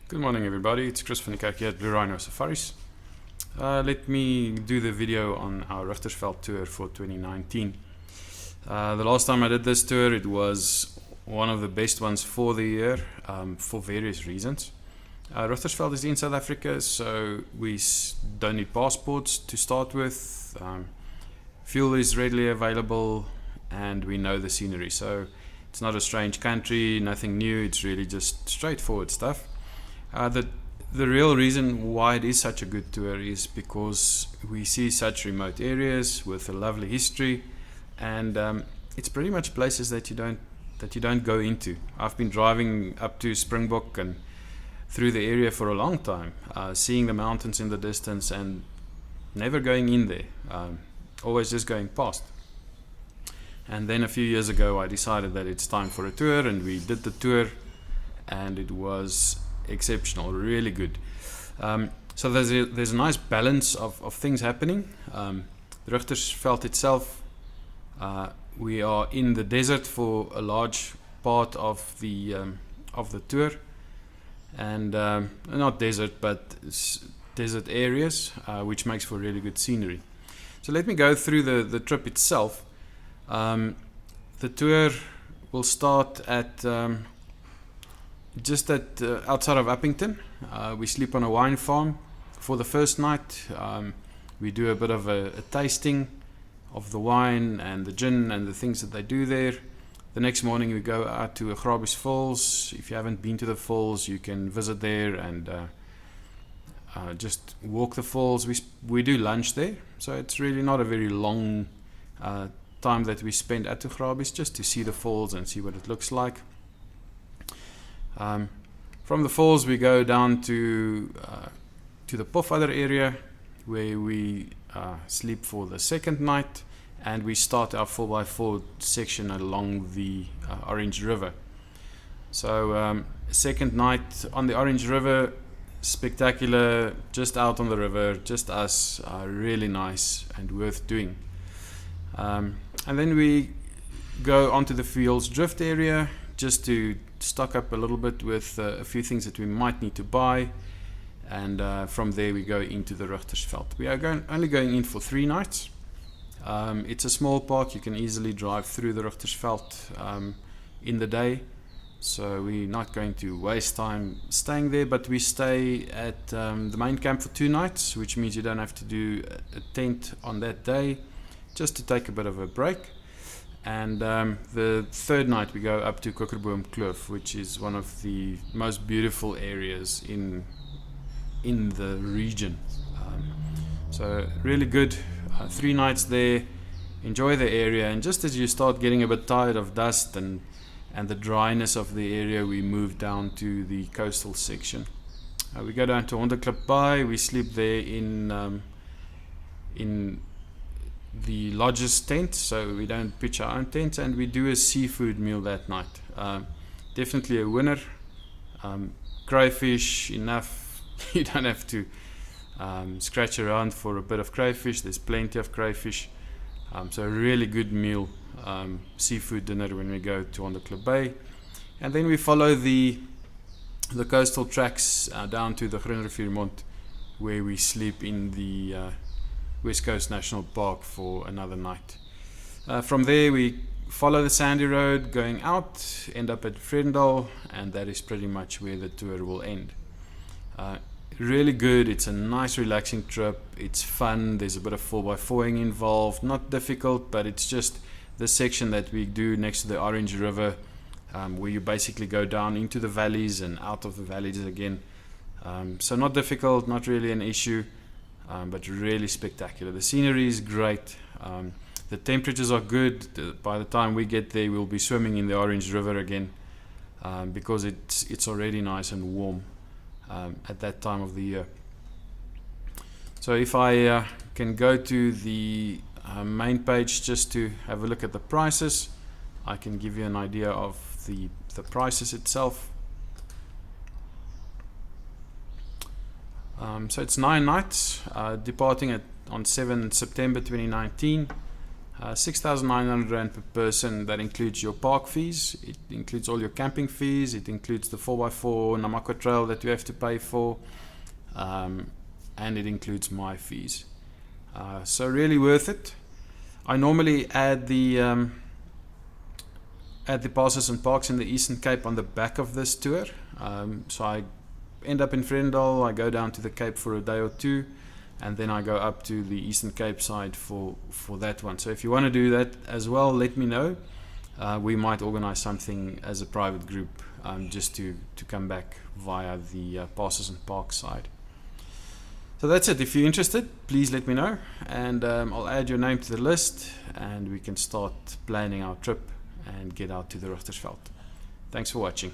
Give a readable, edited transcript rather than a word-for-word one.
Good morning everybody, it's Chris van die Kerk here at Bluerhino Safaris. Let me do the video on our Richtersveld tour for 2019. The last time I did this tour, it was one of the best ones for the year for various reasons. Richtersveld is in South Africa, so we don't need passports to start with. Fuel is readily available and we know the scenery, so it's not a strange country, nothing new, it's really just straightforward stuff. The real reason why it is such a good tour is because we see such remote areas with a lovely history, and it's pretty much places that you don't go into. I've been driving up to Springbok and through the area for a long time, seeing the mountains in the distance and never going in there, always just going past. And then a few years ago I decided that it's time for a tour, and we did the tour, and it was exceptional, really good. So there's a nice balance of things happening. The Richtersveld itself, we are in the desert for a large part of the tour, and not desert but desert areas, which makes for really good scenery. So let me go through the trip itself. The tour will start at just outside of Uppington. We sleep on a wine farm for the first night. We do a bit of a tasting of the wine and the gin and the things that they do there. The next morning we go out to Falls. If you haven't been to the falls, you can visit there and just walk the falls. We do lunch there, so it's really not a very long time that we spend at the just to see the falls and see what it looks like. From the falls we go down to the Pofadder area, where we sleep for the second night, and we start our 4x4 section along the Orange River. So second night on the Orange River, spectacular, just out on the river, just us, really nice and worth doing. And then we go onto the Fields Drift area just to stock up a little bit with a few things that we might need to buy, and from there we go into the Richtersveld. We are only going in for 3 nights. It's a small park, you can easily drive through the Richtersveld in the day, so we're not going to waste time staying there, but we stay at the main camp for 2 nights, which means you don't have to do a tent on that day, just to take a bit of a break. And the third night we go up to Kokerboom Kloof, which is one of the most beautiful areas in the region. So really good, 3 nights there, enjoy the area, and just as you start getting a bit tired of dust and the dryness of the area, we move down to the coastal section. We go down to Honderklip Bay, we sleep there in the lodge's tent, so we don't pitch our own tent, and we do a seafood meal that night. Definitely a winner. Crayfish, enough. You don't have to scratch around for a bit of crayfish. There's plenty of crayfish. So a really good meal, seafood dinner when we go to Honderklip Bay. And then we follow the coastal tracks down to the Groenriviermond, where we sleep in the West Coast National Park for another night. From there we follow the sandy road going out, end up at Vredendal, and that is pretty much where the tour will end. Really good, it's a nice relaxing trip, it's fun, there's a bit of 4x4ing involved, not difficult, but it's just the section that we do next to the Orange River, where you basically go down into the valleys and out of the valleys again. So not difficult, not really an issue. But really spectacular. The scenery is great. The temperatures are good. By the time we get there, we'll be swimming in the Orange River again, because it's already nice and warm at that time of the year. So if I can go to the main page just to have a look at the prices, I can give you an idea of the prices itself. So it's 9 nights, departing on 7 September 2019. 6,900 Rand per person. That includes your park fees, it includes all your camping fees, it includes the 4x4 Namakwa trail that you have to pay for, and it includes my fees. So really worth it. I normally add the passes and parks in the Eastern Cape on the back of this tour. So I end up in Vredendal, I go down to the Cape for a day or two, and then I go up to the Eastern Cape side for that one. So if you want to do that as well, let me know. We might organize something as a private group, just to come back via the passes and parks side. So that's it. If you're interested, please let me know, and I'll add your name to the list, and we can start planning our trip and get out to the Richtersveld. Thanks for watching.